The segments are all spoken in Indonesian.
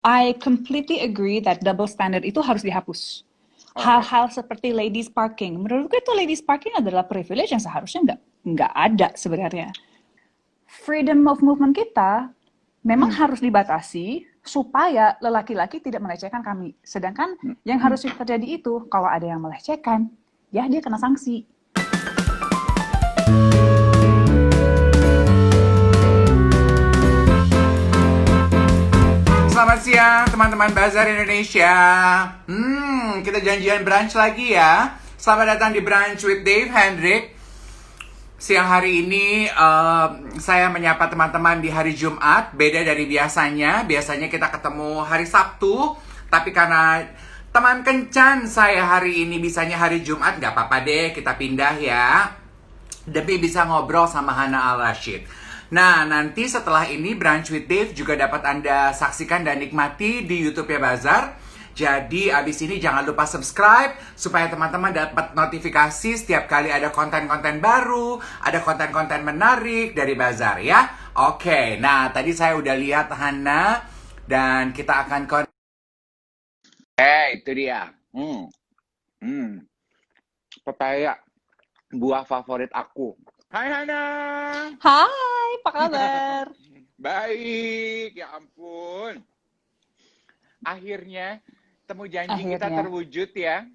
I completely agree that double standard itu harus dihapus. Oke. Hal-hal seperti ladies parking, menurutku itu ladies parking adalah privilege yang seharusnya nggak ada sebenarnya. Freedom of movement kita memang Hmm. harus dibatasi supaya lelaki-laki tidak melecehkan kami. Sedangkan Hmm. yang Hmm. harus terjadi itu kalau ada yang melecehkan, ya dia kena sanksi. Selamat siang teman-teman Bazar Indonesia. Kita janjian brunch lagi ya. Selamat datang di Brunch with Dave Hendrik. Siang hari ini saya menyapa teman-teman di hari Jumat. Beda dari biasanya. Biasanya kita ketemu hari Sabtu. Tapi karena teman kencan saya hari ini bisanya hari Jumat, gak apa-apa deh, kita pindah ya. Demi bisa ngobrol sama Hana Al-Rashid. Nah, nanti setelah ini Brunch with Dave juga dapat Anda saksikan dan nikmati di YouTube-nya Bazar. Jadi abis ini jangan lupa subscribe supaya teman-teman dapat notifikasi setiap kali ada konten-konten baru, ada konten-konten menarik dari Bazar ya. Oke, nah tadi saya udah lihat Hana dan kita akan itu dia. Pepaya, buah favorit aku. Hai Hana. Hai, apa kabar? Baik, ya ampun. Akhirnya temu janji kita Akhirnya. terwujud ya.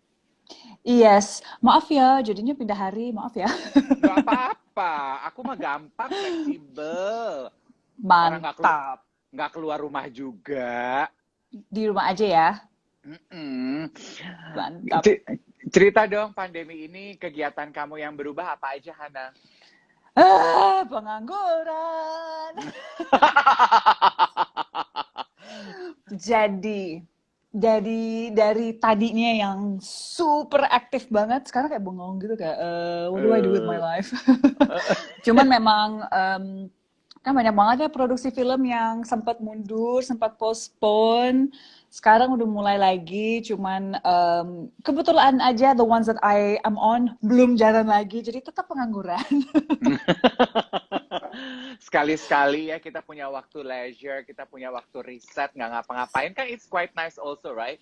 Yes, maaf ya, jadinya pindah hari, maaf ya. Gak apa-apa, aku mah gampang, fleksibel. Orang Mantap. nggak keluar rumah juga. Di rumah aja ya. Mm-mm. Mantap. Cerita dong pandemi ini kegiatan kamu yang berubah apa aja Hana? Pengangguran. Jadi, dari tadinya yang super aktif banget, sekarang kayak bengong gitu kayak, what do I do with my life? Cuman memang kan banyak banget ya produksi film yang sempat mundur, sempat postpone. Sekarang udah mulai lagi, cuman kebetulan aja the ones that I am on belum jalan lagi, jadi tetap pengangguran. Sekali-sekali ya kita punya waktu leisure, kita punya waktu riset, nggak ngapa-ngapain kan it's quite nice also, right?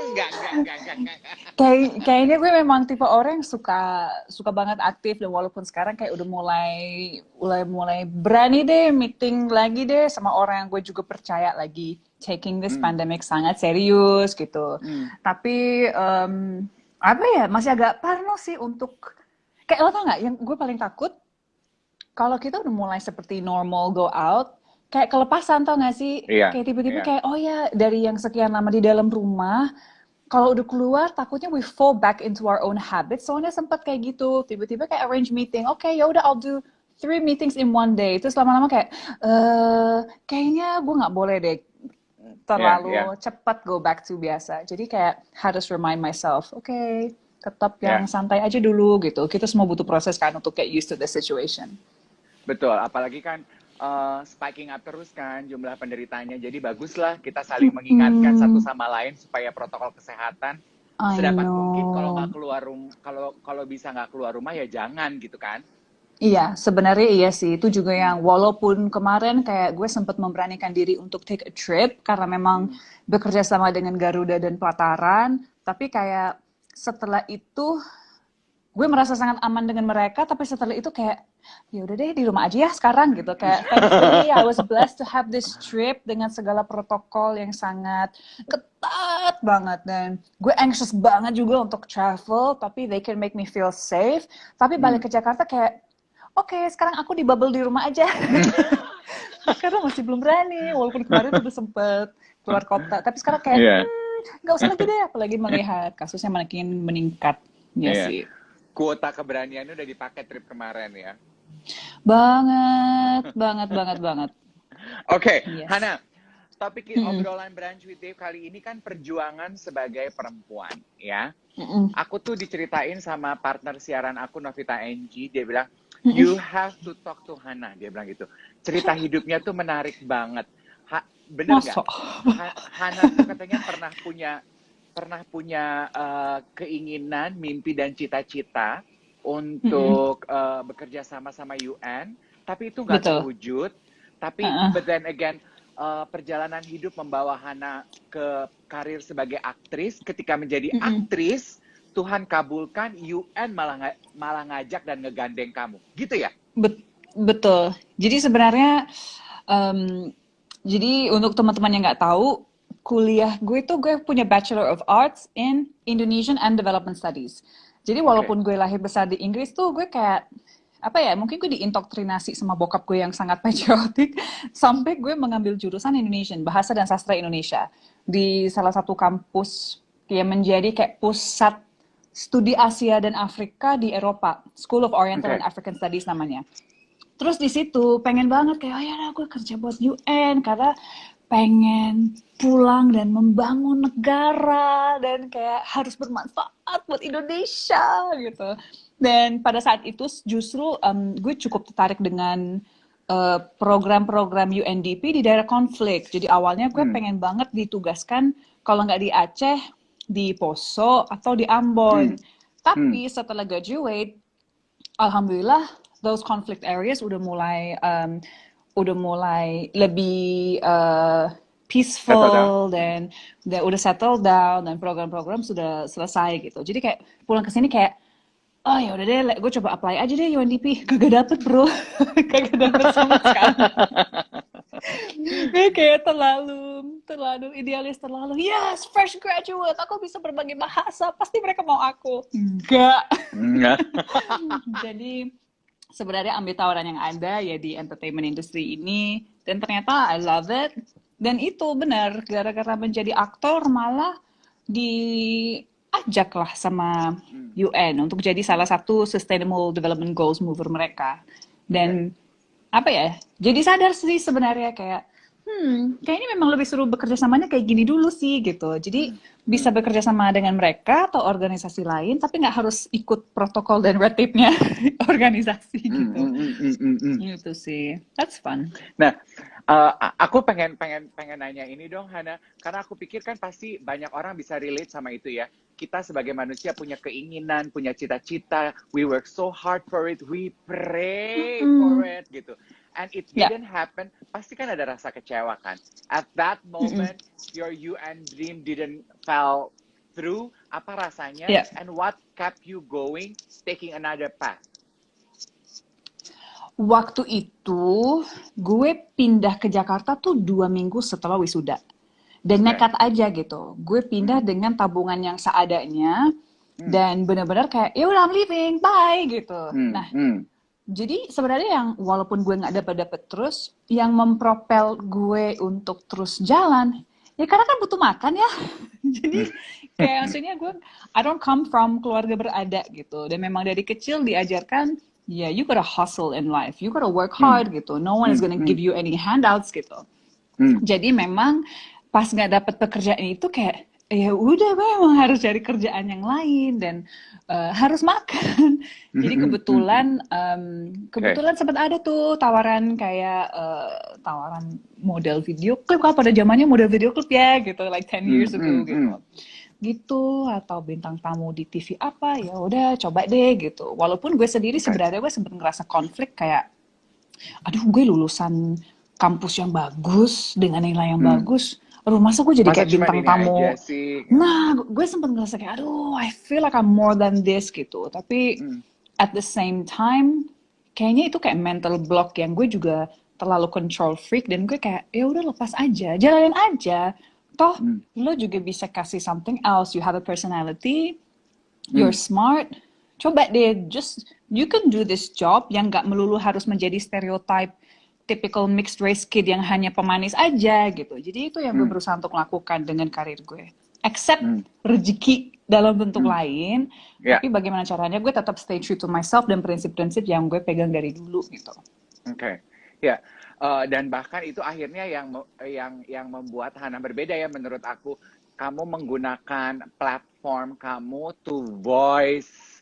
Enggak. Kayaknya gue memang tipe orang yang suka banget aktif, dan walaupun sekarang kayak udah mulai berani deh meeting lagi deh sama orang yang gue juga percaya lagi taking this pandemic sangat serius gitu. Tapi apa ya, masih agak parno sih untuk kayak, lo tau nggak yang gue paling takut kalau kita udah mulai seperti normal go out, kayak kelepasan, tau gak sih? Iya, Kayak tiba-tiba iya. kayak, oh ya, dari yang sekian lama di dalam rumah, kalau udah keluar takutnya we fall back into our own habits. Soalnya sempat kayak gitu, tiba-tiba kayak arrange meeting, oke ya udah I'll do 3 meetings in one day. Terus lama-lama kayak, kayaknya gue nggak boleh deh Iya, iya, terlalu cepat go back to biasa. Jadi kayak harus remind myself, oke, tetap yang iya. santai aja dulu gitu. Kita semua butuh proses kan untuk get used to the situation. Betul, apalagi kan spiking up terus kan jumlah penderitanya. Jadi baguslah kita saling mengingatkan satu Mm-mm. sama lain supaya protokol kesehatan I sedapat mungkin kalau nggak know. keluar kalau bisa nggak keluar rumah ya jangan gitu kan. Iya, sebenarnya iya sih. Itu juga yang walaupun kemarin kayak gue sempat memberanikan diri untuk take a trip karena memang Hmm. bekerja sama dengan Garuda dan Pelataran, tapi kayak setelah itu gue merasa sangat aman dengan mereka, tapi setelah itu kayak ya udah deh di rumah aja ya sekarang gitu. Kayak thankfully I was blessed to have this trip dengan segala protokol yang sangat ketat banget, dan gue anxious banget juga untuk travel, tapi they can make me feel safe. Tapi balik Hmm. ke Jakarta kayak oke, sekarang aku di bubble di rumah aja. Karena masih belum berani, walaupun kemarin udah sempet keluar kota. Tapi sekarang kayak, Iya, nggak usah lagi deh, apalagi melihat kasusnya makin meningkat. Ya iya. sih. Kuota keberaniannya udah dipakai trip kemarin ya. Banget, banget, banget, banget. Oke, Yes. Hana, topik Mm-mm. obrolan Brunch with Dave kali ini kan perjuangan sebagai perempuan ya. Mm-mm. Aku tuh diceritain sama partner siaran aku Novita NG, dia bilang Mm-mm. you have to talk to Hana, dia bilang gitu. Cerita hidupnya tuh menarik banget. Bener nggak? Masa? Hana tuh katanya pernah punya keinginan, mimpi dan cita-cita Mm-mm. untuk bekerja sama sama UN, tapi itu nggak Betul. terwujud. Tapi but then again, perjalanan hidup membawa Hana ke karir sebagai aktris. Ketika menjadi aktris, Tuhan kabulkan, UN malah ngajak dan ngegandeng kamu, gitu ya? Betul. Jadi sebenarnya, jadi untuk teman-teman yang nggak tahu, kuliah gue punya Bachelor of Arts in Indonesian and Development Studies. Jadi walaupun gue lahir besar di Inggris tuh, gue kayak apa ya, mungkin gue diindoktrinasi sama bokap gue yang sangat patriotik sampai gue mengambil jurusan Indonesian, Bahasa dan Sastra Indonesia di salah satu kampus yang menjadi kayak pusat studi Asia dan Afrika di Eropa, School of Oriental and African Studies namanya. Terus di situ pengen banget kayak, oh ya gue kerja buat UN karena pengen pulang dan membangun negara dan kayak harus bermanfaat buat Indonesia gitu. Dan pada saat itu justru gue cukup tertarik dengan program-program UNDP di daerah konflik. Jadi awalnya gue pengen banget ditugaskan kalau nggak di Aceh, di Poso atau di Ambon. Tapi setelah graduate, alhamdulillah those conflict areas udah mulai lebih peaceful dan udah settle down dan program-program sudah selesai gitu. Jadi kayak pulang ke sini kayak, oh ya udah deh, gue coba apply aja deh UNDP. Kagak dapet bro, kagak dapet sama sekali. Gue kayak terlalu idealis, terlalu yes, fresh graduate, aku bisa berbagai bahasa, pasti mereka mau aku. Enggak. Jadi sebenarnya ambil tawaran yang ada ya di entertainment industry ini, dan ternyata I love it. Dan itu benar, gara-gara menjadi aktor malah diajaklah sama UN untuk jadi salah satu Sustainable Development Goals mover mereka. Dan apa ya, jadi sadar sih sebenarnya kayak, kayaknya memang lebih seru bekerja samanya kayak gini dulu sih gitu. Jadi bisa bekerja sama dengan mereka atau organisasi lain, tapi nggak harus ikut protokol dan red tape-nya organisasi gitu. Gitu sih, that's fun. Nah, aku pengen nanya ini dong, Hana, karena aku pikir kan pasti banyak orang bisa relate sama itu ya. Kita sebagai manusia punya keinginan, punya cita-cita, we work so hard for it, we pray for it gitu. And it didn't happen, pasti kan ada rasa kecewa kan. At that moment, your UN dream didn't fall through, apa rasanya? And what kept you going, taking another path? Waktu itu, gue pindah ke Jakarta tuh 2 minggu setelah wisuda. Dan nekat aja gitu. Gue pindah dengan tabungan yang seadanya, dan benar-benar kayak, ya udah I'm leaving, bye gitu. Jadi sebenarnya yang walaupun gue nggak dapet terus, yang mempropel gue untuk terus jalan, ya karena kan butuh makan ya. Jadi kayak maksudnya gue, I don't come from keluarga berada gitu. Dan memang dari kecil diajarkan, ya you gotta hustle in life, you gotta work hard gitu. No one is gonna give you any handouts gitu. Jadi memang pas nggak dapet pekerjaan itu kayak, ya udah memang harus cari kerjaan yang lain dan harus makan. Jadi kebetulan sempat ada tuh tawaran kayak tawaran model video klip, kan pada zamannya model video klip ya gitu, like 10 years ago gitu, atau bintang tamu di TV apa, ya udah coba deh gitu. Walaupun gue sendiri sebenarnya gue sempat ngerasa konflik kayak, aduh gue lulusan kampus yang bagus dengan nilai yang bagus, aduh masa gue jadi kayak bintang tamu. Nah, gue sempat ngerasa kayak, aduh, I feel like I'm more than this gitu. Tapi at the same time, kayaknya itu kayak mental block yang gue juga terlalu control freak, dan gue kayak, ya udah lepas aja, jalanin aja. Toh, lo juga bisa kasih something else. You have a personality, you're smart. Coba deh, you can do this job yang gak melulu harus menjadi stereotype typical mixed race kid yang hanya pemanis aja gitu. Jadi itu yang gue berusaha untuk lakukan dengan karir gue. Accept rezeki dalam bentuk lain, tapi bagaimana caranya gue tetap stay true to myself dan prinsip-prinsip yang gue pegang dari dulu gitu. Dan bahkan itu akhirnya yang membuat Hana berbeda ya menurut aku. Kamu menggunakan platform kamu to voice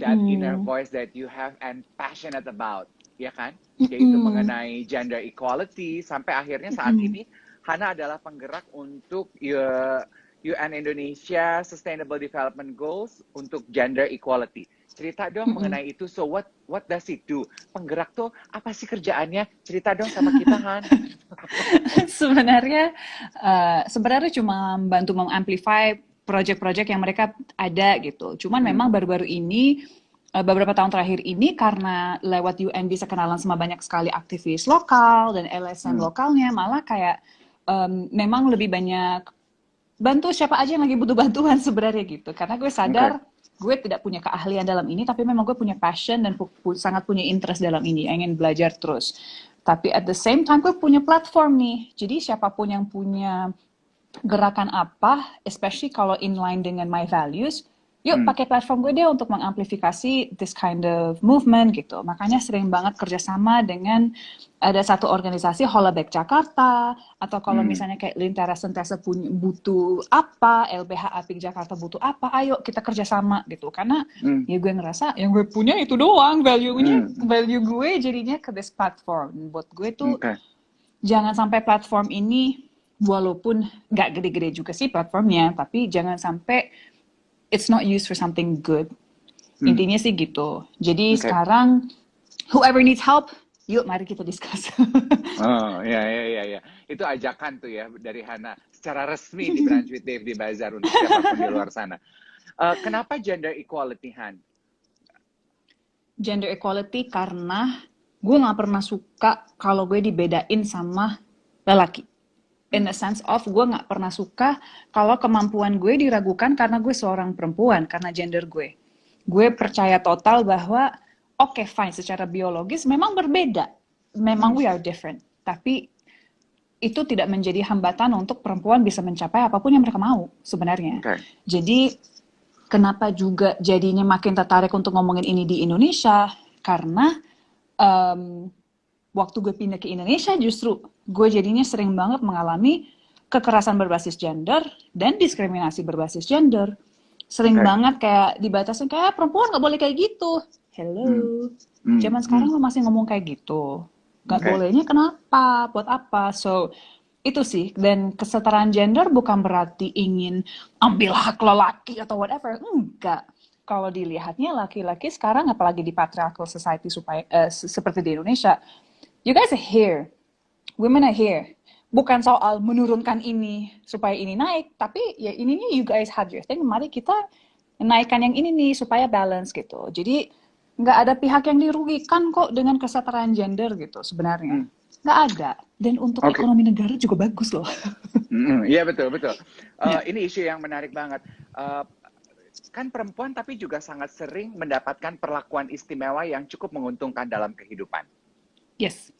that inner voice that you have and passionate about, ya kan? Yaitu mengenai gender equality, sampai akhirnya saat ini Hana adalah penggerak untuk UN Indonesia Sustainable Development Goals untuk gender equality. Cerita dong mengenai itu. So what does it do? Penggerak tuh apa sih kerjaannya? Cerita dong sama kita, Han. Sebenarnya sebenarnya cuma bantu mengamplify project-project yang mereka ada gitu. Cuman memang baru-baru ini beberapa tahun terakhir ini karena lewat UN bisa kenalan sama banyak sekali aktivis lokal dan LSM lokalnya, malah kayak memang lebih banyak bantu siapa aja yang lagi butuh bantuan sebenarnya gitu. Karena gue sadar gue tidak punya keahlian dalam ini, tapi memang gue punya passion dan sangat punya interest dalam ini, ingin belajar terus. Tapi at the same time gue punya platform nih, jadi siapapun yang punya gerakan apa, especially kalau inline dengan my values, yuk pakai platform gue deh untuk mengamplifikasi this kind of movement gitu. Makanya sering banget kerjasama dengan ada satu organisasi Holabek Jakarta, atau kalau misalnya kayak Lintera Sentesa butuh apa, LBH Apik Jakarta butuh apa, ayo kita kerjasama gitu. Karena ya gue ngerasa yang gue punya itu doang, value gue jadinya ke this platform. Buat gue tuh jangan sampai platform ini, walaupun nggak gede-gede juga sih platformnya, tapi jangan sampai it's not used for something good. Intinya sih gitu. Jadi sekarang whoever needs help, yuk mari kita discuss. Oh, ya. Itu ajakan tuh ya dari Hana secara resmi di Brunch with Dave di Bazar untuk siapapun di luar sana. Kenapa gender equality, Han? Gender equality karena gue nggak pernah suka kalau gue dibedain sama lelaki. In the sense of gue nggak pernah suka kalau kemampuan gue diragukan karena gue seorang perempuan, karena gender gue. Gue percaya total bahwa oke, fine, secara biologis memang berbeda. Memang we are different. Tapi itu tidak menjadi hambatan untuk perempuan bisa mencapai apapun yang mereka mau sebenarnya. Jadi kenapa juga jadinya makin tertarik untuk ngomongin ini di Indonesia? Karena waktu gue pindah ke Indonesia justru gue jadinya sering banget mengalami kekerasan berbasis gender dan diskriminasi berbasis gender. Sering banget kayak dibatasin kayak perempuan nggak boleh kayak gitu. Hello, zaman sekarang lo masih ngomong kayak gitu. Nggak bolehnya kenapa? Buat apa? So itu sih. Dan kesetaraan gender bukan berarti ingin ambil hak lelaki atau whatever. Enggak. Kalau dilihatnya laki-laki sekarang apalagi di patriarchal society seperti di Indonesia, you guys are here. Women are here. Bukan soal menurunkan ini supaya ini naik, tapi ya ininya you guys had your thing. Mari kita naikkan yang ini nih supaya balance gitu. Jadi nggak ada pihak yang dirugikan kok dengan kesetaraan gender gitu sebenarnya. Nggak ada. Dan untuk ekonomi negara juga bagus loh. Iya betul. Ini isu yang menarik banget. Kan perempuan tapi juga sangat sering mendapatkan perlakuan istimewa yang cukup menguntungkan dalam kehidupan. Yes.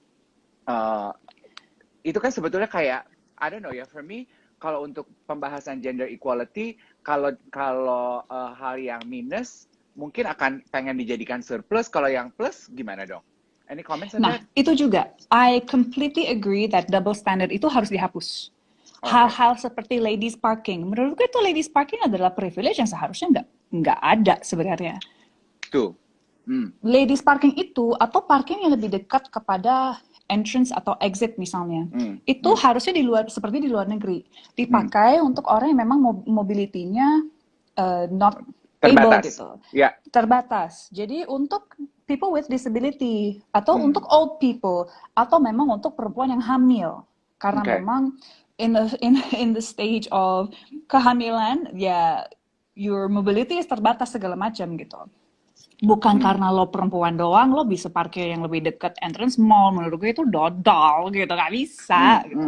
Itu kan sebetulnya kayak, I don't know ya, for me, kalau untuk pembahasan gender equality, kalau hal yang minus, mungkin akan pengen dijadikan surplus, kalau yang plus, gimana dong? Any comments on that? Nah, itu juga, I completely agree that double standard itu harus dihapus. Hal-hal seperti ladies parking, menurut gue itu ladies parking adalah privilege yang seharusnya nggak ada sebenarnya. Tuh. Ladies parking itu, atau parking yang lebih dekat kepada entrance atau exit misalnya, itu harusnya seperti di luar negeri, dipakai untuk orang yang memang mobility-nya not able gitu, terbatas. Jadi untuk people with disability atau untuk old people atau memang untuk perempuan yang hamil, karena memang in the stage of kehamilan ya your mobility is terbatas segala macam gitu. Bukan karena lo perempuan doang, lo bisa parkir yang lebih dekat entrance mall. Menurut gue itu dodol gitu, gak bisa. Gitu.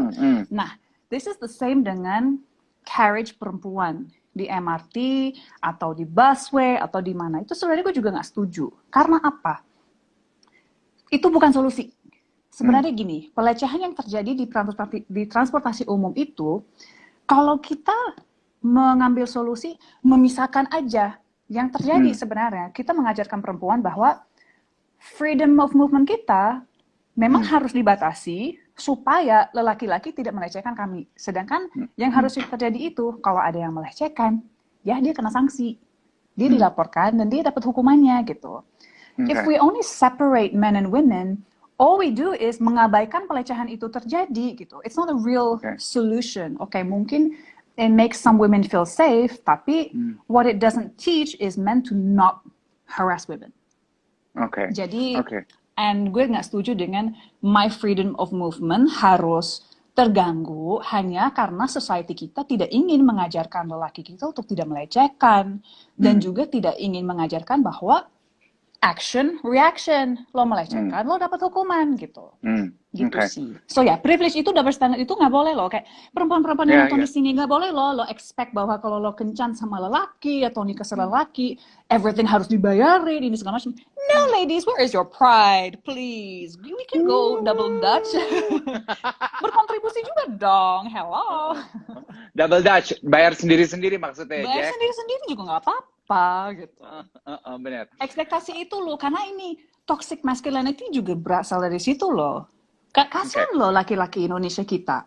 Nah, this is the same dengan carriage perempuan di MRT atau di busway atau di mana. Itu sebenarnya gue juga gak setuju. Karena apa? Itu bukan solusi. Sebenarnya gini, pelecehan yang terjadi di transportasi umum itu, kalau kita mengambil solusi, memisahkan aja. Yang terjadi sebenarnya, kita mengajarkan perempuan bahwa freedom of movement kita memang harus dibatasi supaya lelaki-laki tidak melecehkan kami. Sedangkan yang harus terjadi itu, kalau ada yang melecehkan, ya dia kena sanksi. Dia dilaporkan dan dia dapat hukumannya gitu. If we only separate men and women, all we do is mengabaikan pelecehan itu terjadi gitu. It's not a real solution. Mungkin it makes some women feel safe, tapi what it doesn't teach is men to not harass women. Oke. Jadi, Oke. and gue nggak setuju dengan my freedom of movement harus terganggu hanya karena society kita tidak ingin mengajarkan lelaki kita untuk tidak melecehkan dan juga tidak ingin mengajarkan bahwa action reaction, lo melecehkan lo dapat hukuman gitu. Gitu Oke. sih. So ya, privilege itu double standard itu nggak boleh loh. Kayak perempuan-perempuan yang Ya, nonton ya. di sini nggak boleh lo expect bahwa kalau lo kencan sama lelaki atau nikah sama lelaki, everything harus dibayarin ini segala macam. No ladies, where is your pride? Please, we can go double Dutch. Berkontribusi juga dong. Hello. Double Dutch, bayar sendiri-sendiri maksudnya, Bayar Jack. sendiri-sendiri juga nggak apa-apa gitu. Benar. Ekspektasi itu loh, karena ini toxic masculinity juga berasal dari situ loh. Kasian loh laki-laki Indonesia kita.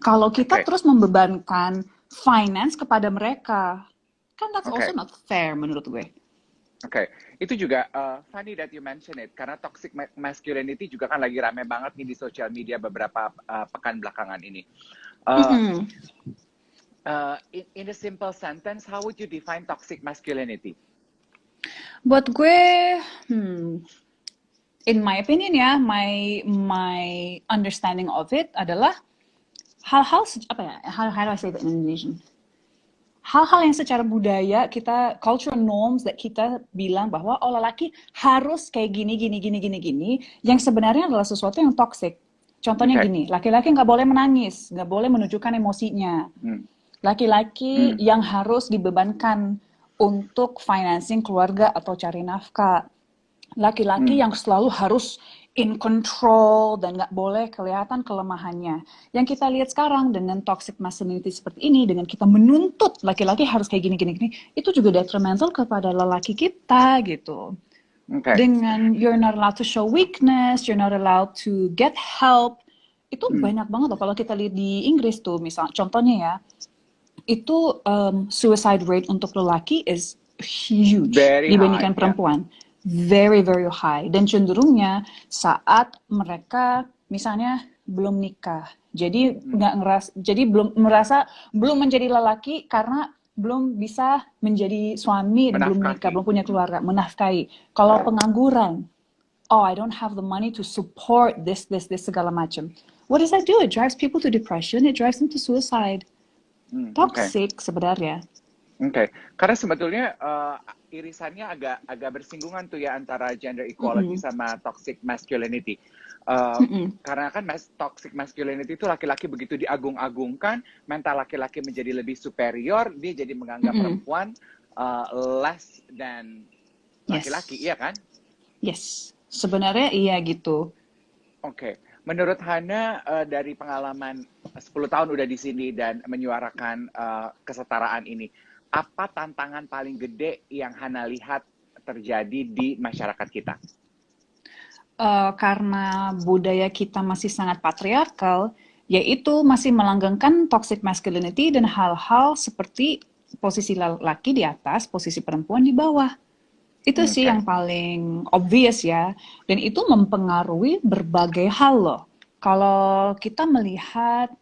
Kalau kita terus membebankan finance kepada mereka, kan that's also not fair menurut gue. Oke, itu juga funny that you mention it, karena toxic masculinity juga kan lagi rame banget nih di sosial media beberapa pekan belakangan ini. In a simple sentence, how would you define toxic masculinity? Buat gue, in my opinion ya, my understanding of it adalah hal-hal apa ya? How do I say that in Indonesian? Hal-hal yang secara budaya kita cultural norms that kita bilang bahwa lelaki harus kayak gini, yang sebenarnya adalah sesuatu yang toxic. Contohnya gini, laki-laki nggak boleh menangis, nggak boleh menunjukkan emosinya. Laki-laki yang harus dibebankan untuk financing keluarga atau cari nafkah. Laki-laki yang selalu harus in control dan nggak boleh kelihatan kelemahannya. Yang kita lihat sekarang dengan toxic masculinity seperti ini, dengan kita menuntut laki-laki harus kayak gini, itu juga detrimental kepada lelaki kita gitu. Dengan you're not allowed to show weakness, you're not allowed to get help. Itu banyak banget loh kalau kita lihat di Inggris tuh, misal contohnya ya, itu suicide rate untuk lelaki is huge dibandingkan perempuan. Very, very high. Dan cenderungnya saat mereka misalnya belum nikah. Jadi belum menjadi lelaki karena belum bisa menjadi suami dan belum menikah, belum punya keluarga, menafkahi. Kalau pengangguran, I don't have the money to support this segala macam. What does that do? It drives people to depression, it drives them to suicide. Toxic sebenarnya. Karena sebetulnya irisannya agak bersinggungan tuh ya antara gender equality sama toxic masculinity. Karena kan toxic masculinity itu laki-laki begitu diagung-agungkan, mental laki-laki menjadi lebih superior, dia jadi menganggap perempuan less than laki-laki, iya kan? Yes, sebenarnya iya gitu. Menurut Hana dari pengalaman 10 tahun udah di sini dan menyuarakan kesetaraan ini, apa tantangan paling gede yang Hana lihat terjadi di masyarakat kita? Karena budaya kita masih sangat patriarkal, yaitu masih melanggengkan toxic masculinity dan hal-hal seperti posisi laki di atas, posisi perempuan di bawah. Itu sih yang paling obvious ya. Dan itu mempengaruhi berbagai hal loh. Kalau kita melihat,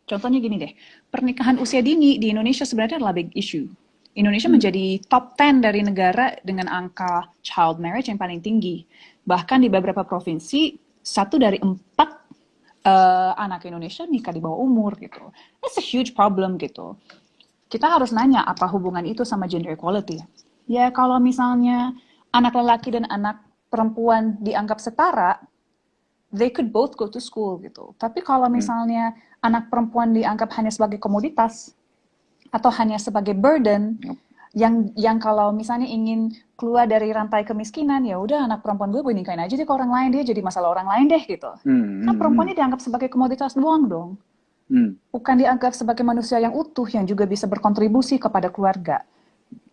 contohnya gini deh, pernikahan usia dini di Indonesia sebenarnya adalah big issue. Indonesia menjadi top 10 dari negara dengan angka child marriage yang paling tinggi. Bahkan di beberapa provinsi, 1 dari 4 anak Indonesia nikah di bawah umur gitu. That's a huge problem gitu. Kita harus nanya apa hubungan itu sama gender equality. Ya kalau misalnya anak lelaki dan anak perempuan dianggap setara, they could both go to school gitu. Tapi kalau misalnya anak perempuan dianggap hanya sebagai komoditas atau hanya sebagai burden, yang kalau misalnya ingin keluar dari rantai kemiskinan, ya udah anak perempuan gue nikahin aja deh ke orang lain, dia jadi masalah orang lain deh gitu. Kan perempuannya dianggap sebagai komoditas doang dong. Bukan dianggap sebagai manusia yang utuh yang juga bisa berkontribusi kepada keluarga.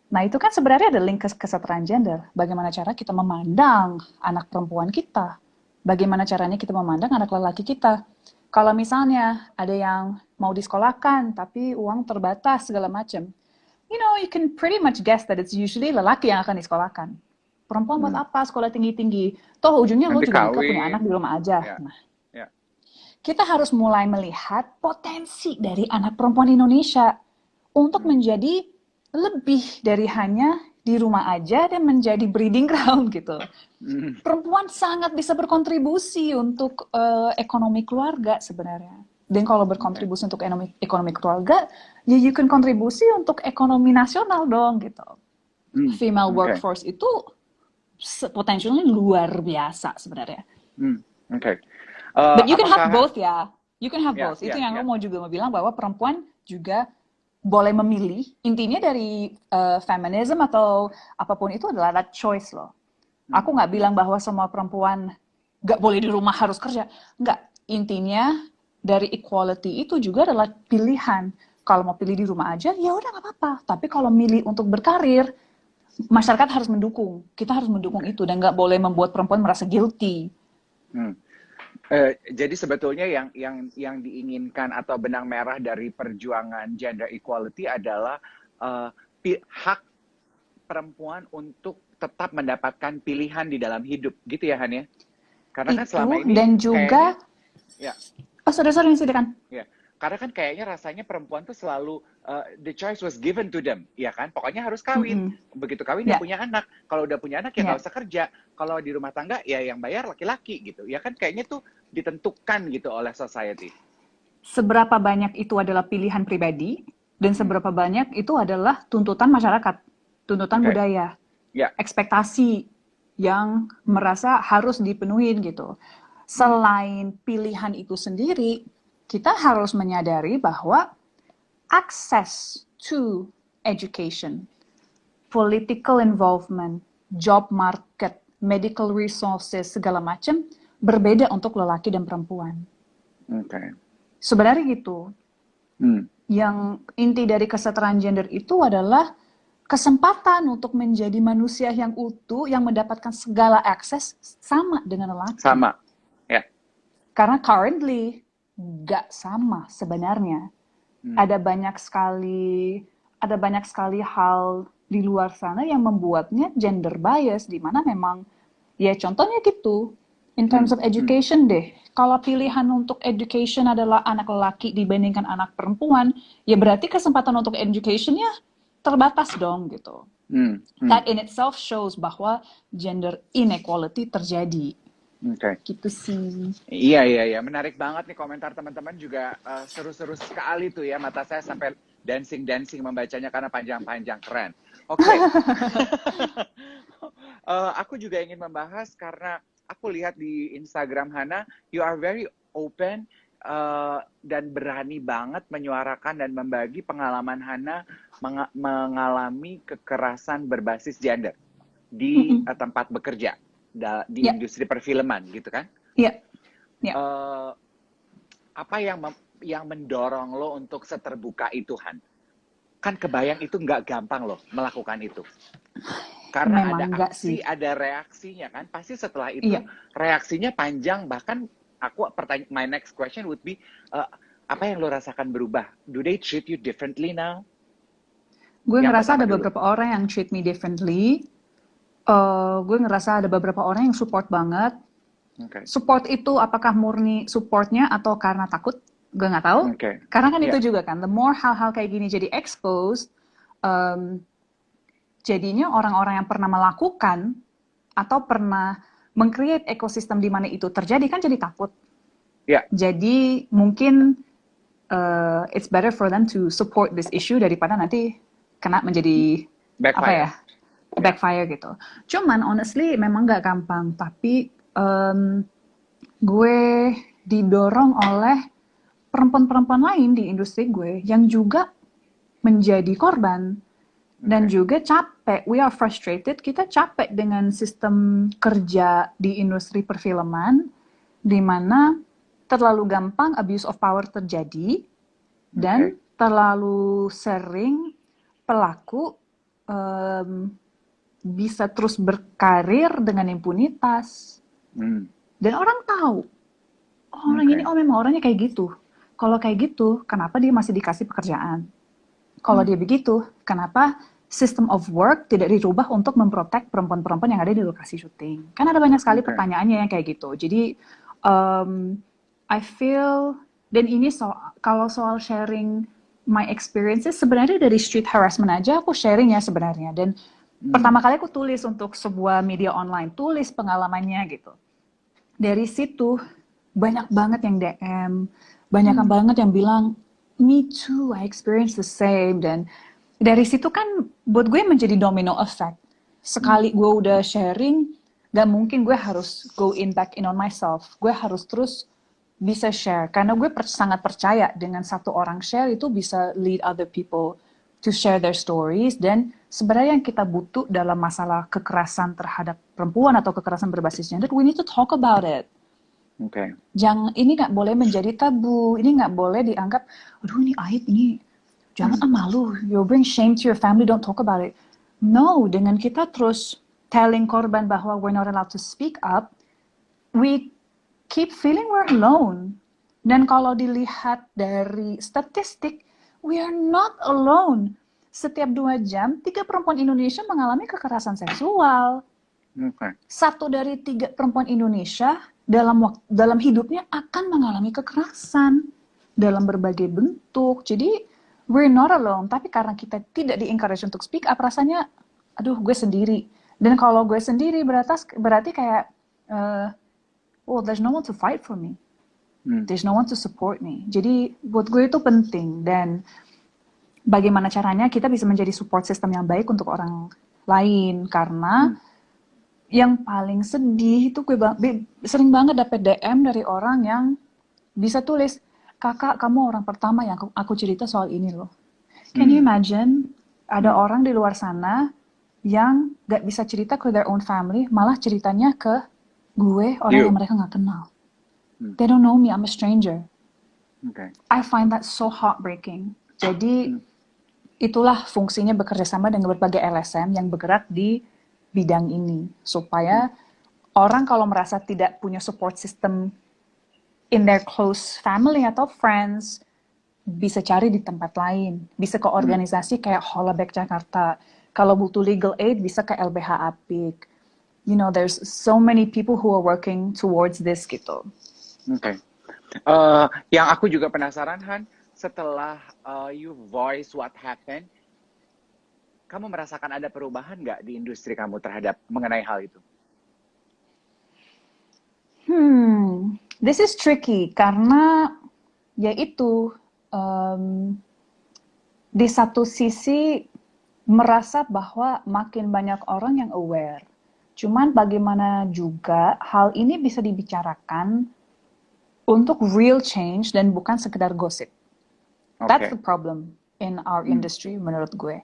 Nah itu kan sebenarnya ada link ke kesetaraan gender. Bagaimana cara kita memandang anak perempuan kita? Bagaimana caranya kita memandang anak lelaki kita? Kalau misalnya ada yang mau disekolahkan tapi uang terbatas segala macam, you can pretty much guess that it's usually lelaki yang akan disekolahkan. Perempuan buat apa sekolah tinggi-tinggi? Toh ujungnya lo juga nikah punya anak di rumah aja. Nah, kita harus mulai melihat potensi dari anak perempuan Indonesia untuk menjadi lebih dari hanya di rumah aja dan menjadi breeding ground gitu. Hmm. Perempuan sangat bisa berkontribusi untuk ekonomi keluarga sebenarnya. Dan kalau berkontribusi untuk ekonomi keluarga, ya you can kontribusi untuk ekonomi nasional dong gitu. Female Oke. workforce itu potensialnya luar biasa sebenarnya. Oke. But you can have Apakah both ya. You can have ya, both. Itu ya, yang ya. lo mau bilang bahwa perempuan juga boleh memilih. Intinya dari feminism atau apapun itu adalah that choice loh. Aku nggak bilang bahwa semua perempuan nggak boleh di rumah harus kerja. Nggak. Intinya dari equality itu juga adalah pilihan. Kalau mau pilih di rumah aja, ya udah nggak apa-apa. Tapi kalau milih untuk berkarir, masyarakat harus mendukung. Kita harus mendukung itu dan nggak boleh membuat perempuan merasa guilty. Jadi sebetulnya yang diinginkan atau benang merah dari perjuangan gender equality adalah hak perempuan untuk tetap mendapatkan pilihan di dalam hidup, gitu ya Han ya? Karena kan Itu selama ini dan juga kayaknya, ya, oh sorry silakan. ya, karena kan kayaknya rasanya perempuan tuh selalu the choice was given to them, ya kan? Pokoknya harus kawin, begitu kawin dia Ya. punya anak. Kalau udah punya anak ya Ya. nggak usah kerja. Kalau di rumah tangga ya yang bayar laki-laki gitu, ya kan? Kayaknya tuh ditentukan gitu oleh society. Seberapa banyak itu adalah pilihan pribadi dan seberapa banyak itu adalah tuntutan masyarakat, tuntutan Oke. budaya, Ya. ekspektasi yang merasa harus dipenuhin gitu. Selain pilihan itu sendiri, kita harus menyadari bahwa access to education, political involvement, job market, medical resources, segala macam berbeda untuk lelaki dan perempuan. Oke. Sebenarnya gitu. Yang inti dari kesetaraan gender itu adalah kesempatan untuk menjadi manusia yang utuh, yang mendapatkan segala akses sama dengan lelaki. Sama, ya. Karena currently nggak sama sebenarnya. Ada banyak sekali hal di luar sana yang membuatnya gender bias, di mana memang ya contohnya gitu. In terms of education deh, kalau pilihan untuk education adalah anak lelaki dibandingkan anak perempuan, ya berarti kesempatan untuk educationnya terbatas dong gitu. That in itself shows bahwa gender inequality terjadi. Oke. Gitu sih. Iya. Menarik banget nih komentar teman-teman juga seru-seru sekali tuh ya. Mata saya sampai dancing membacanya karena panjang-panjang, keren. Oke. Aku juga ingin membahas karena aku lihat di Instagram Hana, you are very open dan berani banget menyuarakan dan membagi pengalaman Hana mengalami kekerasan berbasis gender di tempat bekerja, di industri perfilman gitu kan? Iya. Apa yang mendorong lo untuk seterbuka itu, Han? Kan kebayang itu nggak gampang loh melakukan itu. Karena Memang ada enggak aksi, sih. ada reaksinya kan. Pasti setelah itu reaksinya panjang. Bahkan my next question would be, apa yang lo rasakan berubah? Do they treat you differently now? Gue Yang ngerasa pertama ada dulu. beberapa orang yang treat me differently. Gue ngerasa ada beberapa orang yang support banget. Okay. Support itu apakah murni supportnya atau karena takut? Gue nggak tahu. Okay. Karena kan itu juga kan, the more hal-hal kayak gini jadi exposed, jadinya orang-orang yang pernah melakukan atau pernah meng-create ekosistem di mana itu terjadi kan jadi takut. Yeah. Jadi mungkin it's better for them to support this issue daripada nanti kena menjadi backfire. Backfire gitu. Cuman honestly memang nggak gampang, tapi gue didorong oleh perempuan-perempuan lain di industri gue yang juga menjadi korban dan juga capek. We are frustrated, kita capek dengan sistem kerja di industri perfilman di mana terlalu gampang abuse of power terjadi dan terlalu sering pelaku bisa terus berkarir dengan impunitas. Dan orang tahu, orang ini memang orangnya kayak gitu. Kalau kayak gitu, kenapa dia masih dikasih pekerjaan? Kalau dia begitu, kenapa system of work tidak dirubah untuk memprotek perempuan-perempuan yang ada di lokasi syuting? Kan ada banyak sekali pertanyaannya yang kayak gitu. Jadi, I feel, dan ini kalau soal sharing my experiences, sebenarnya dari street harassment aja aku sharing ya sebenarnya. Dan Pertama kali aku tulis untuk sebuah media online, tulis pengalamannya gitu. Dari situ banyak banget yang DM, banyak banget yang bilang, me too, I experience the same. Dan dari situ kan buat gue menjadi domino effect. Sekali gue udah sharing, gak mungkin gue harus go in back in on myself. Gue harus terus bisa share. Karena gue sangat percaya dengan satu orang share itu bisa lead other people to share their stories. Dan sebenarnya yang kita butuh dalam masalah kekerasan terhadap perempuan atau kekerasan berbasis gender, we need to talk about it. Oke. Jangan, ini nggak boleh menjadi tabu, ini nggak boleh dianggap, aduh ini aib, ini jangan malu, you bring shame to your family, don't talk about it. No, dengan kita terus telling korban bahwa we're not allowed to speak up, we keep feeling we're alone. Dan kalau dilihat dari statistik, we are not alone. Setiap 2 jam, 3 perempuan Indonesia mengalami kekerasan seksual. Okay. 1 dari 3 perempuan Indonesia dalam hidupnya akan mengalami kekerasan dalam berbagai bentuk. Jadi we're not alone. Tapi karena kita tidak di-encourage untuk speak up, rasanya, aduh gue sendiri. Dan kalau gue sendiri berarti kayak, well, there's no one to fight for me. There's no one to support me. Jadi buat gue itu penting. Dan bagaimana caranya kita bisa menjadi support system yang baik untuk orang lain. Karena yang paling sedih itu gue sering banget dapet DM dari orang yang bisa tulis, kakak kamu orang pertama yang aku cerita soal ini loh. Can you imagine ada orang di luar sana yang gak bisa cerita ke their own family, malah ceritanya ke gue, orang yang mereka gak kenal. They don't know me, I'm a stranger. Okay. I find that so heartbreaking. Jadi itulah fungsinya bekerja sama dengan berbagai LSM yang bergerak di bidang ini, supaya orang kalau merasa tidak punya support system in their close family atau friends, bisa cari di tempat lain, bisa ke organisasi kayak Holabek Jakarta. Kalau butuh legal aid, bisa ke LBH Apik. You know, there's so many people who are working towards this gitu. Oke. Yang aku juga penasaran, Han, setelah you voice what happened, kamu merasakan ada perubahan nggak di industri kamu terhadap mengenai hal itu? This is tricky karena yaitu di satu sisi merasa bahwa makin banyak orang yang aware. Cuman bagaimana juga hal ini bisa dibicarakan untuk real change dan bukan sekedar gosip. Okay. That's the problem in our industry menurut gue.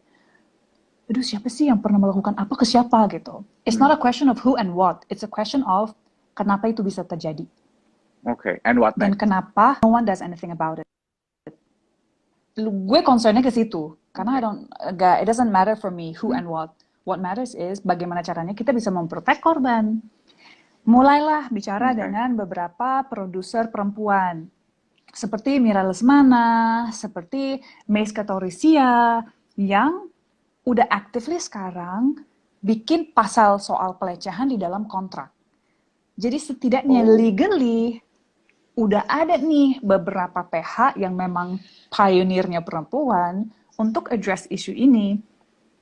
Aduh siapa sih yang pernah melakukan apa ke siapa gitu. It's not a question of who and what. It's a question of kenapa itu bisa terjadi. Okay, and what Dan next? kenapa no one does anything about it. Gue concernnya ke situ. Karena it doesn't matter for me who and what. What matters is bagaimana caranya kita bisa memprotek korban. Mulailah bicara dengan beberapa produser perempuan. Seperti Mira Lesmana, seperti Meiska Taurisia, yang udah actively sekarang bikin pasal soal pelecehan di dalam kontrak. Jadi setidaknya legally udah ada nih beberapa PH yang memang pionirnya perempuan untuk address isu ini.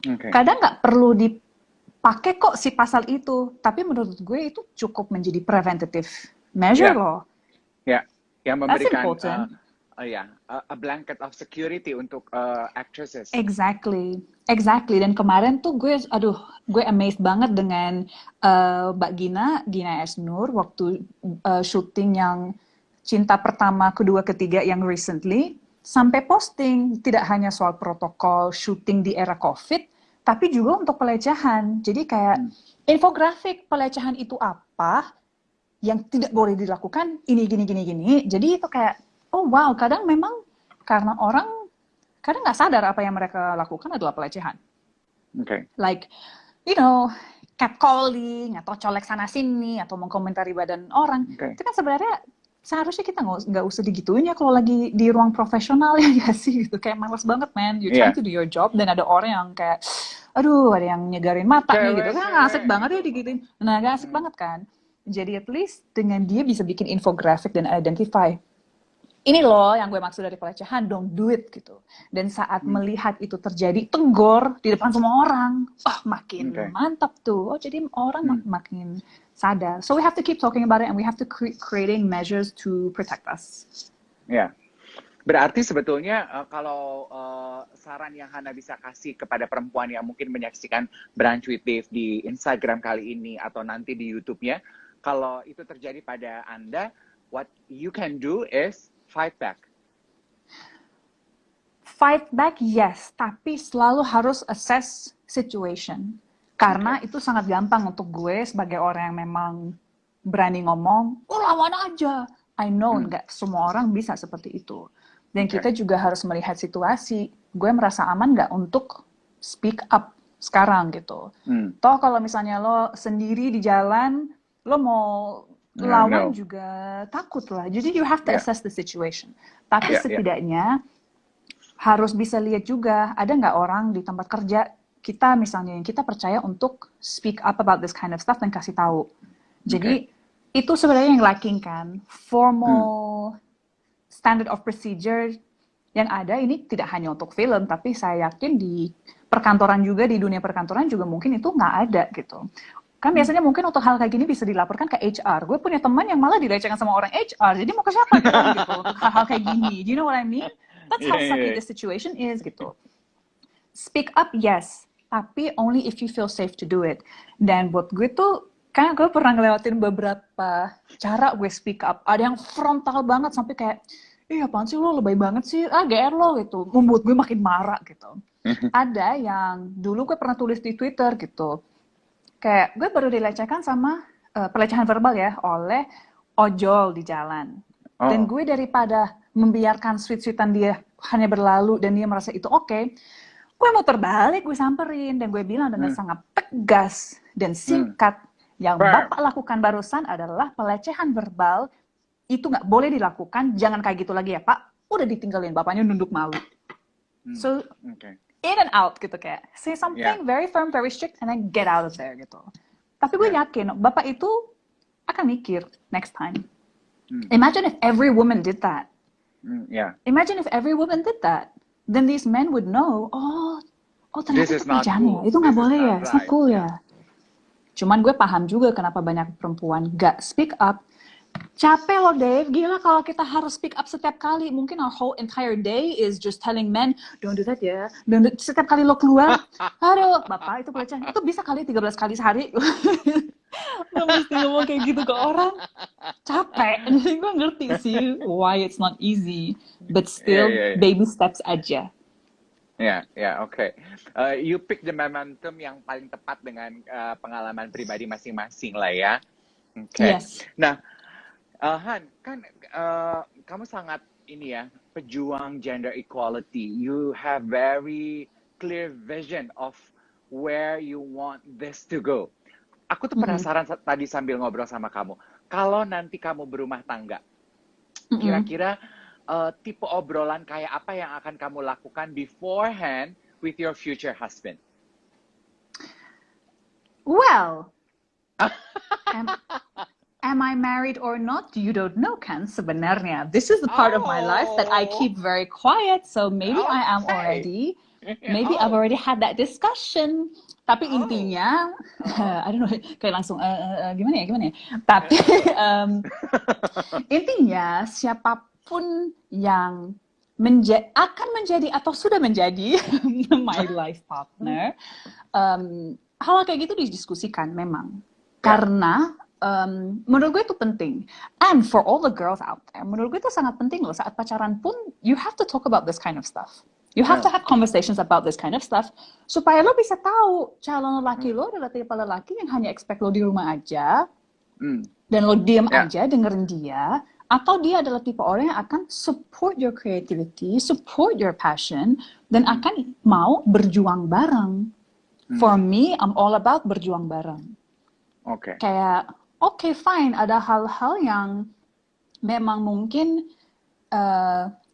Kadang nggak perlu dipakai kok si pasal itu, tapi menurut gue itu cukup menjadi preventative measure loh. Ya, yang memberikan a blanket of security untuk actresses. Exactly. Dan kemarin tuh gue amazed banget dengan Mbak Gina S. Nur waktu syuting yang Cinta Pertama, Kedua, Ketiga yang recently, sampai posting tidak hanya soal protokol syuting di era COVID, tapi juga untuk pelecehan. Jadi kayak infografik pelecehan itu apa yang tidak boleh dilakukan, ini gini. Jadi itu kayak, oh wow, kadang memang karena orang kadang nggak sadar apa yang mereka lakukan adalah pelecehan. Like, you know, catcalling, atau colek sana-sini, atau mengkomentari badan orang. Itu kan sebenarnya seharusnya kita nggak usah digituin ya kalau lagi di ruang profesional ya nggak sih gitu. Kayak males banget, man. You trying to do your job, dan ada orang yang kayak, aduh ada yang nyegarin mata nih gitu. Kan nggak asik banget ya digituin. Nah, nggak asik banget kan. Jadi at least dengan dia bisa bikin infografik dan identify ini loh yang gue maksud dari pelecehan, don't do it gitu. Dan saat melihat itu terjadi, tegur di depan semua orang, makin mantap tuh. Oh jadi orang makin sadar. So we have to keep talking about it and we have to creating measures to protect us. Ya, berarti sebetulnya kalau saran yang Hana bisa kasih kepada perempuan yang mungkin menyaksikan Brunch with Dave di Instagram kali ini atau nanti di YouTube-nya, kalau itu terjadi pada Anda, what you can do is fight back. Fight back, yes, tapi selalu harus assess situation. Karena itu sangat gampang untuk gue sebagai orang yang memang berani ngomong, lawan aja. I know, nggak semua orang bisa seperti itu. Dan kita juga harus melihat situasi. Gue merasa aman nggak untuk speak up sekarang gitu. Toh kalau misalnya lo sendiri di jalan, lo mau lawan juga takut lah. Jadi you have to assess the situation. Tapi setidaknya harus bisa lihat juga, ada nggak orang di tempat kerja kita misalnya yang kita percaya untuk speak up about this kind of stuff dan kasih tahu. Jadi itu sebenarnya yang lacking kan. Formal standard of procedure yang ada ini tidak hanya untuk film, tapi saya yakin di perkantoran juga, di dunia perkantoran juga mungkin itu nggak ada gitu. Kan biasanya mungkin untuk hal kayak gini bisa dilaporkan ke HR. Gue punya teman yang malah dilecehkan sama orang HR. Jadi mau ke siapa gitu untuk hal-hal kayak gini. Do you know what I mean? That's how sucky the situation is gitu. Speak up, yes. Tapi only if you feel safe to do it. Dan buat gue tuh, kan gue pernah ngelewatin beberapa cara gue speak up. Ada yang frontal banget sampai kayak, apaan sih lo, lebay banget sih, GR lo gitu. Membuat gue makin marah gitu. Ada yang dulu gue pernah tulis di Twitter gitu. Kayak gue baru dilecehkan sama pelecehan verbal ya oleh ojol di jalan. Dan gue daripada membiarkan sweet-sweetan dia hanya berlalu dan dia merasa itu oke, gue mau terbalik, gue samperin dan gue bilang dengan sangat tegas dan singkat, yang Bapak lakukan barusan adalah pelecehan verbal, itu nggak boleh dilakukan, jangan kayak gitu lagi ya Pak. Udah ditinggalin, bapaknya nunduk malu. So in and out gitu, kayak say something very firm, very strict, and then get out of there gitu. Tapi gue yakin bapak itu akan mikir next time. Imagine if every woman did that. Imagine if every woman did that. Then these men would know, ternyata itu pelecehan ya, itu nggak boleh ya, it's not cool ya. Cuman gue paham juga kenapa banyak perempuan gak speak up. Capek loh Dave, gila kalau kita harus speak up setiap kali. Mungkin our whole entire day is just telling men, don't do that ya. Setiap kali lo keluar, aduh bapak itu pelecehan. Itu bisa kali 13 kali sehari. Lo mesti ngomong kayak gitu ke orang. Capek. Jadi gue ngerti sih why it's not easy. But still, baby steps aja. Okay. You pick the momentum yang paling tepat dengan pengalaman pribadi masing-masing lah ya. Okay. Yes. Nah, Han, kan kamu sangat ini ya, pejuang gender equality. You have very clear vision of where you want this to go. Aku tuh penasaran tadi sambil ngobrol sama kamu. Kalau nanti kamu berumah tangga, kira-kira tipe obrolan kayak apa yang akan kamu lakukan beforehand with your future husband? Well, am I married or not? You don't know, kan, sebenarnya. This is the part of my life that I keep very quiet, so maybe I am already. Maybe I've already had that discussion. Tapi intinya, I don't know, kayak langsung, gimana ya? Tapi intinya, siapapun yang akan menjadi atau sudah menjadi my life partner, hal kayak gitu didiskusikan memang. Karena menurut gue itu penting. And for all the girls out there, menurut gue itu sangat penting loh. Saat pacaran pun, you have to talk about this kind of stuff. You have to have conversations about this kind of stuff. Supaya lo bisa tahu calon lelaki lo adalah tipe lelaki yang hanya expect lo di rumah aja. Dan lo diem aja, dengerin dia. Atau dia adalah tipe orang yang akan support your creativity, support your passion, dan akan mau berjuang bareng. For me, I'm all about berjuang bareng. Kayak, okay, fine, ada hal-hal yang memang mungkin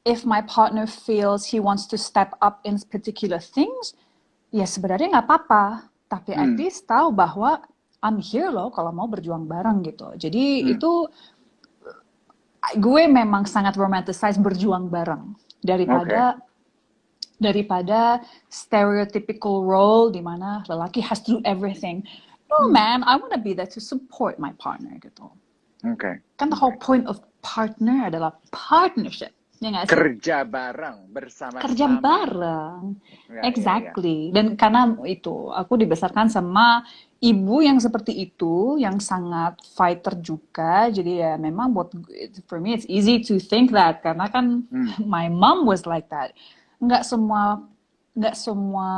if my partner feels he wants to step up in particular things, ya sebenarnya nggak apa-apa. Tapi at least tahu bahwa I'm here loh kalau mau berjuang bareng gitu. Jadi itu gue memang sangat romanticize berjuang bareng Oke. daripada stereotypical role di mana lelaki has to do everything. No man, I wanna be there to support my partner gitu. Oke. Kan the whole point of partner adalah partnership, ya nggak sih? Kerja bareng Kerja bersama-sama. bareng, Ya, ya, ya. exactly. Dan karena itu, aku dibesarkan sama ibu yang seperti itu, yang sangat fighter juga. Jadi ya memang for me it's easy to think that karena kan my mom was like that. Nggak semua nggak semua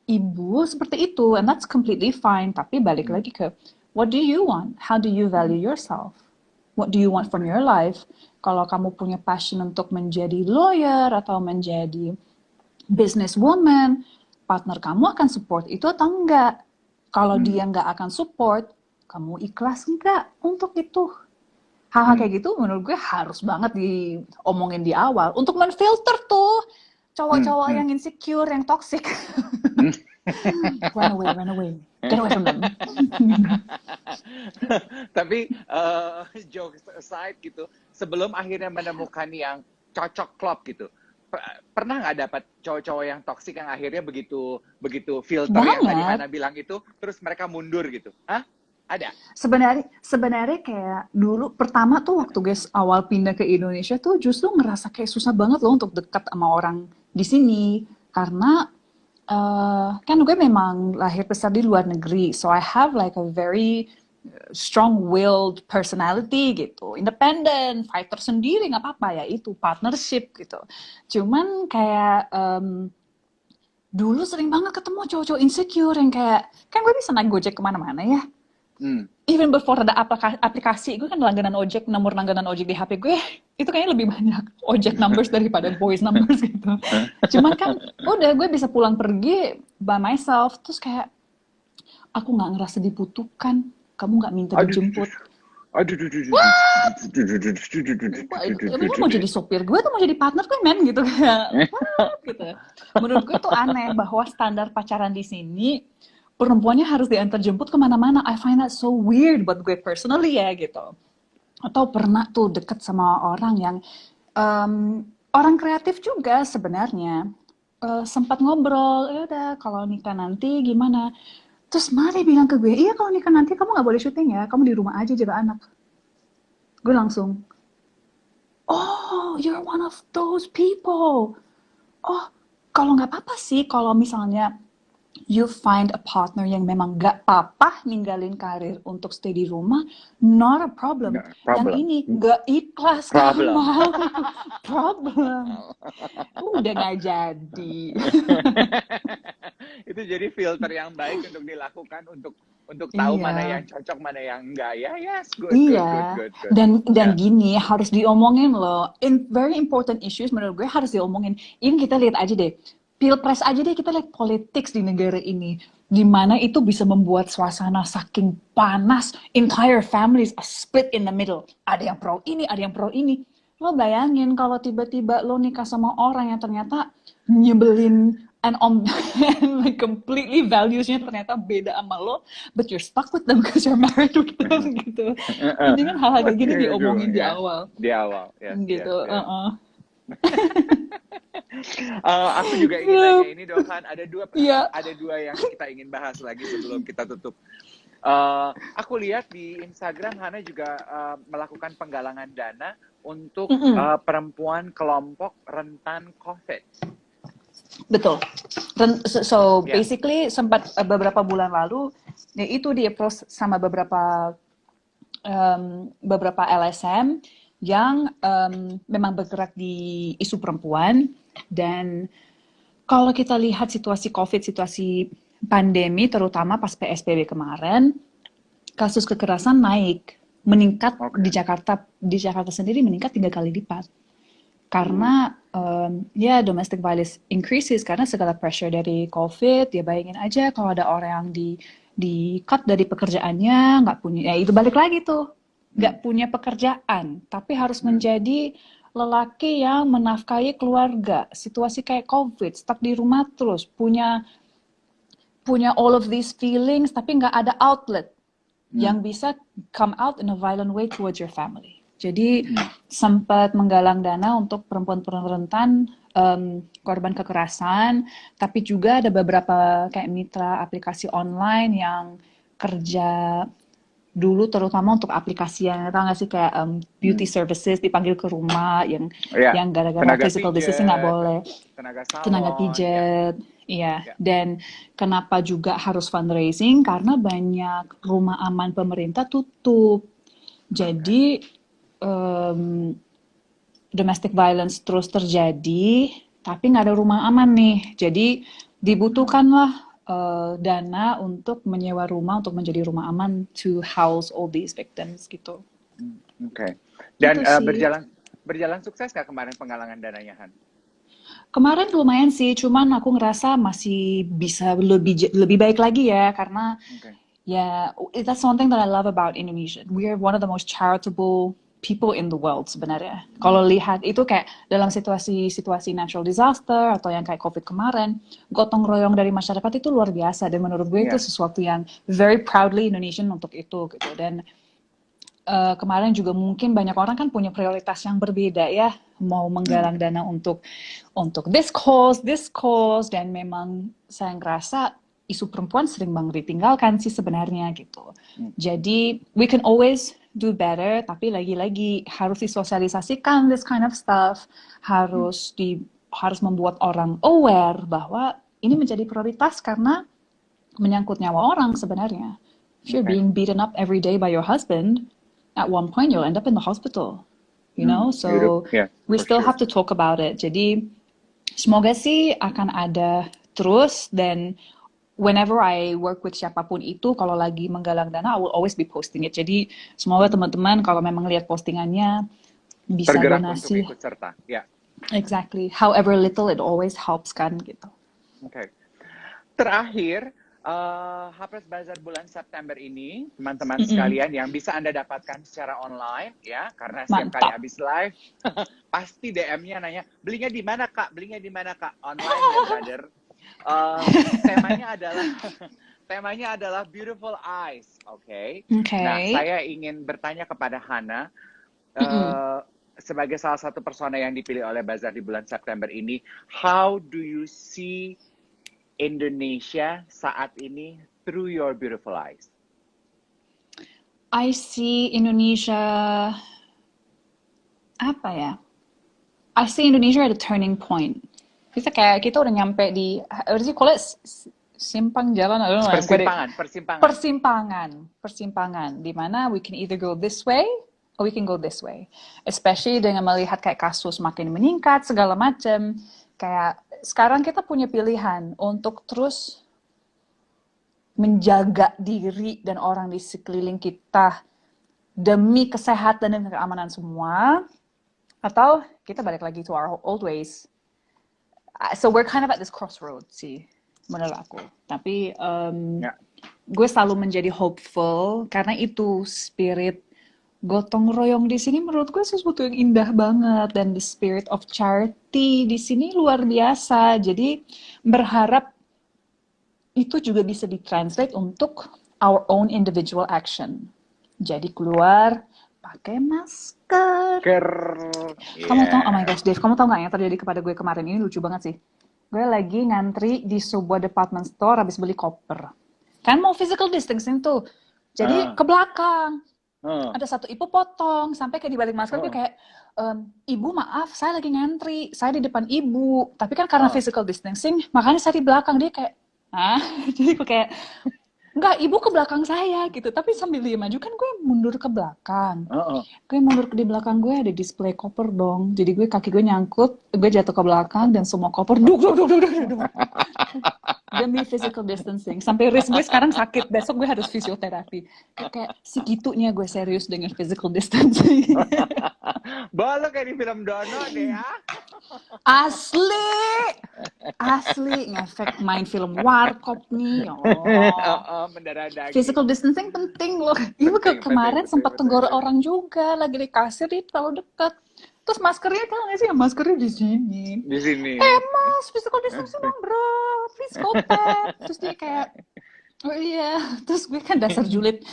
ibu seperti itu, and that's completely fine. Tapi balik lagi ke what do you want? How do you value yourself? What do you want from your life? Kalau kamu punya passion untuk menjadi lawyer atau menjadi businesswoman, partner kamu akan support itu atau enggak? Kalau dia enggak akan support, kamu ikhlas enggak untuk itu? Hal-hal kayak gitu menurut gue harus banget diomongin di awal untuk menfilter tuh cowok-cowok yang insecure, yang toxic. Run away. Get away from them. Tapi jokes aside gitu, sebelum akhirnya menemukan yang cocok klop gitu, pernah nggak dapat cowok-cowok yang toksik yang akhirnya begitu filter yang tadi Banget. Hana bilang itu, terus mereka mundur gitu? Hah? Ada? Sebenarnya kayak dulu pertama tuh waktu guys awal pindah ke Indonesia tuh justru ngerasa kayak susah banget loh untuk dekat sama orang di sini karena kan gue memang lahir besar di luar negeri, so I have like a very strong-willed personality gitu, independent, fighter sendiri nggak apa-apa ya itu partnership gitu. Cuman kayak dulu sering banget ketemu cowok-cowok insecure yang kayak kan gue bisa naik Gojek kemana-mana ya. Even before ada aplikasi, gue kan langganan ojek, nomor langganan ojek di HP gue itu kayaknya lebih banyak ojek numbers daripada boys numbers gitu. Cuman kan udah gue bisa pulang pergi by myself, terus kayak aku nggak ngerasa dibutuhkan, kamu nggak minta dijemput. Emang mau jadi sopir gue tuh mau jadi partner gue men gitu kayak what gitu. Menurut gue tuh aneh bahwa standar pacaran di sini perempuannya harus diantar jemput kemana-mana. I find that so weird buat gue personally ya gitu. Atau pernah tuh deket sama orang yang orang kreatif juga sebenarnya. Sempat ngobrol, ya udah kalau nikah nanti gimana. Terus Mari bilang ke gue, iya kalau nikah nanti kamu nggak boleh syuting ya, kamu di rumah aja jaga anak. Gue langsung, oh you're one of those people. Oh kalau nggak apa-apa sih kalau misalnya you find a partner yang memang gak apa-apa ninggalin karir untuk stay di rumah, not a problem. Yang ini gak ikhlas Problem. Problem. Udah gak jadi. Itu jadi filter yang baik untuk dilakukan untuk tahu mana yang cocok, mana yang enggak ya. Yes, good. Dan gini harus diomongin loh. Very important issues menurut gue harus diomongin. Ini kita lihat aja deh. Pilpres aja deh, kita lihat politics di negara ini. Di mana itu bisa membuat suasana saking panas, entire families are split in the middle. Ada yang pro ini, ada yang pro ini. Lo bayangin kalau tiba-tiba lo nikah sama orang yang ternyata nyebelin and like completely values-nya ternyata beda sama lo, but you're stuck with them because you're married with them gitu. Jadi kan hal-hal kayak gini diomongin di awal. Di awal, yes, gitu. Yes. Aku juga ingin nanya ini Dohan, ada dua yang kita ingin bahas lagi sebelum kita tutup. Aku lihat di Instagram Hana juga melakukan penggalangan dana untuk perempuan kelompok rentan COVID. Betul. So basically sempat beberapa bulan lalu, ya itu di approach sama beberapa LSM yang memang bergerak di isu perempuan. Dan kalau kita lihat situasi COVID, situasi pandemi, terutama pas PSBB kemarin, kasus kekerasan meningkat di Jakarta sendiri meningkat 3 kali lipat. Karena domestic violence increases karena segala pressure dari COVID. Ya bayangin aja kalau ada orang yang di cut dari pekerjaannya, nggak punya, ya itu balik lagi tuh, nggak punya pekerjaan, tapi harus menjadi lelaki yang menafkahi keluarga, situasi kayak COVID, stuck di rumah terus, punya all of these feelings, tapi nggak ada outlet yang bisa come out in a violent way towards your family. Jadi sempat menggalang dana untuk perempuan-perempuan rentan, korban kekerasan, tapi juga ada beberapa kayak mitra aplikasi online yang kerja dulu terutama untuk aplikasi yang tau gak sih kayak beauty services dipanggil ke rumah Ya, yang gara-gara tenaga physical distancing nggak pijet, boleh tenaga tenaga salon, ya, pijat, iya. ya. Dan kenapa juga harus fundraising? Karena banyak rumah aman pemerintah tutup. Oke. Jadi domestic violence terus terjadi, tapi nggak ada rumah aman nih. Jadi dibutuhkanlah dana untuk menyewa rumah untuk menjadi rumah aman to house all these victims gitu. Oke. Gitu Dan sih. berjalan sukses nggak kemarin penggalangan dananya, Han? Kemarin lumayan sih, cuman aku ngerasa masih bisa lebih baik lagi ya, karena Oke. ya that's one thing that I love about Indonesia. We are one of the most charitable people in the world sebenarnya. Kalau lihat itu kayak dalam situasi natural disaster atau yang kayak COVID kemarin, gotong royong dari masyarakat itu luar biasa dan menurut gue itu Iya. sesuatu yang very proudly Indonesian untuk itu gitu. Dan kemarin juga mungkin banyak orang kan punya prioritas yang berbeda ya, mau menggalang dana untuk this cause, dan memang saya ngerasa isu perempuan sering banget ditinggalkan sih sebenarnya gitu. Jadi we can always do better, tapi lagi-lagi harus disosialisasikan this kind of stuff, harus membuat orang aware bahwa ini menjadi prioritas karena menyangkut nyawa orang sebenarnya. If you're Oke. being beaten up every day by your husband, at one point you'll end up in the hospital, you know. So Yeah, we for still sure. have to talk about it. Jadi semoga sih akan ada terus, dan whenever I work with siapapun itu, kalau lagi menggalang dana, I will always be posting it. Jadi semoga teman-teman kalau memang lihat postingannya bisa Tergerak untuk donasi. ikut serta. Ya. Exactly. However little, it always helps kan gitu. Oke. Terakhir, Hapras Bazar bulan September ini, teman-teman sekalian yang bisa Anda dapatkan secara online, ya, karena setiap kali Mantap. habis live, pasti DM-nya nanya, belinya di mana kak? Belinya di mana kak? Online ya, brother. Temanya adalah Beautiful Eyes, oke? Oke. Nah, saya ingin bertanya kepada Hana, sebagai salah satu persona yang dipilih oleh Bazar di bulan September ini, how do you see Indonesia saat ini through your beautiful eyes? I see Indonesia, apa ya? I see Indonesia at a turning point. Kita udah nyampe di, what do you call it? Simpang jalan, I don't know. Persimpangan. Di mana we can either go this way or we can go this way. Especially dengan melihat kayak kasus makin meningkat segala macam. Kayak sekarang kita punya pilihan untuk terus menjaga diri dan orang di sekeliling kita demi kesehatan dan keamanan semua, atau kita balik lagi to our old ways. So we're kind of at this crossroads sih, menurut aku. Tapi gue selalu menjadi hopeful karena itu spirit gotong royong di sini menurut gue sesuatu yang indah banget, dan the spirit of charity di sini luar biasa. Jadi berharap itu juga bisa ditranslate untuk our own individual action. Jadi keluar pakai masker. Kamu tahu, oh my gosh Dave, kamu tahu nggak yang terjadi kepada gue kemarin? Ini lucu banget sih. Gue lagi ngantri di sebuah department store habis beli koper. Kan mau physical distancing tuh. Jadi ke belakang. Ada satu ibu potong sampai kayak di balik masker gue kayak, ibu maaf saya lagi ngantri, saya di depan ibu, tapi kan karena physical distancing makanya saya di belakang. Dia kayak, jadi gue kayak, enggak, ibu ke belakang saya gitu, tapi sambil dia maju kan gue mundur ke belakang. Gue mundur di belakang, gue ada display koper dong, jadi gue kaki gue nyangkut, gue jatuh ke belakang dan semua koper duk demi physical distancing. Sampai wrist gue sekarang sakit, besok gue harus fisioterapi. Kayak segitunya gue serius dengan physical distancing. Bawa kayak di film Dono deh ya. Asli ngefek main film Warkop nih. Mendarah daging. Physical distancing penting loh. Ibu kemarin sempat tegur orang juga lagi di kasir, dia terlalu dekat. Terus maskernya kan nggak sih? Maskernya di sini. Di sini. Mas, physical distancing dong bro, please contact. Terus dia kayak, oh iya. Terus gue kan dasar julid,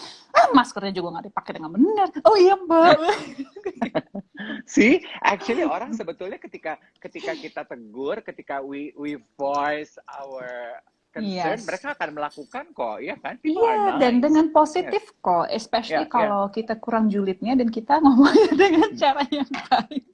maskernya juga nggak dipakai dengan benar. Oh iya mbak. See, actually orang sebetulnya ketika kita tegur, ketika we voice our concern, Yes. mereka akan melakukan kok, ya kan? People are Iya, dan nice. dengan Yes. positif kok, especially Ya, ya. kalau kita kurang julidnya dan kita ngomongnya dengan cara yang baik.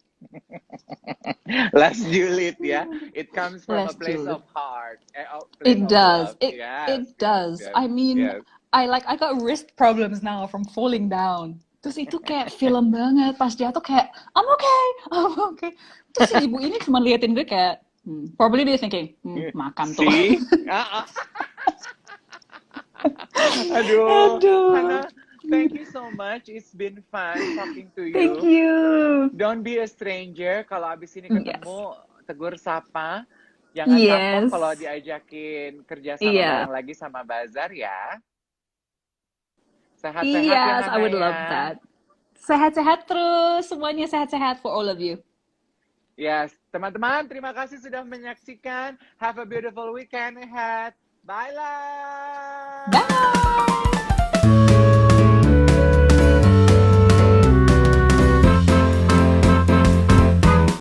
Less julid ya. It comes from a Less place julid. of heart, a place It of does. love. It Yes, does. yes, I mean, yes. I got wrist problems now from falling down. Terus itu kayak film banget. Pas jatuh kayak I'm okay, I'm okay. Terus si ibu ini cuma liatin gue kayak, probably dia thinking, makan tuh. See? Ah, ah. Aduh, Aduh. Hana, thank you so much. It's been fun talking to Thank you. you. Don't be a stranger. Kalau abis ini Yes. ketemu, tegur sapa. Jangan kapok Yes. kalau diajakin kerja sama Iya. bareng lagi sama Bazar ya. Sehat-sehat ya Yes, Hana I would ya. love that. Sehat-sehat terus, semuanya sehat-sehat for all of you. Yes, teman-teman, terima kasih sudah menyaksikan. Have a beautiful weekend ahead. Bye lah. Bye.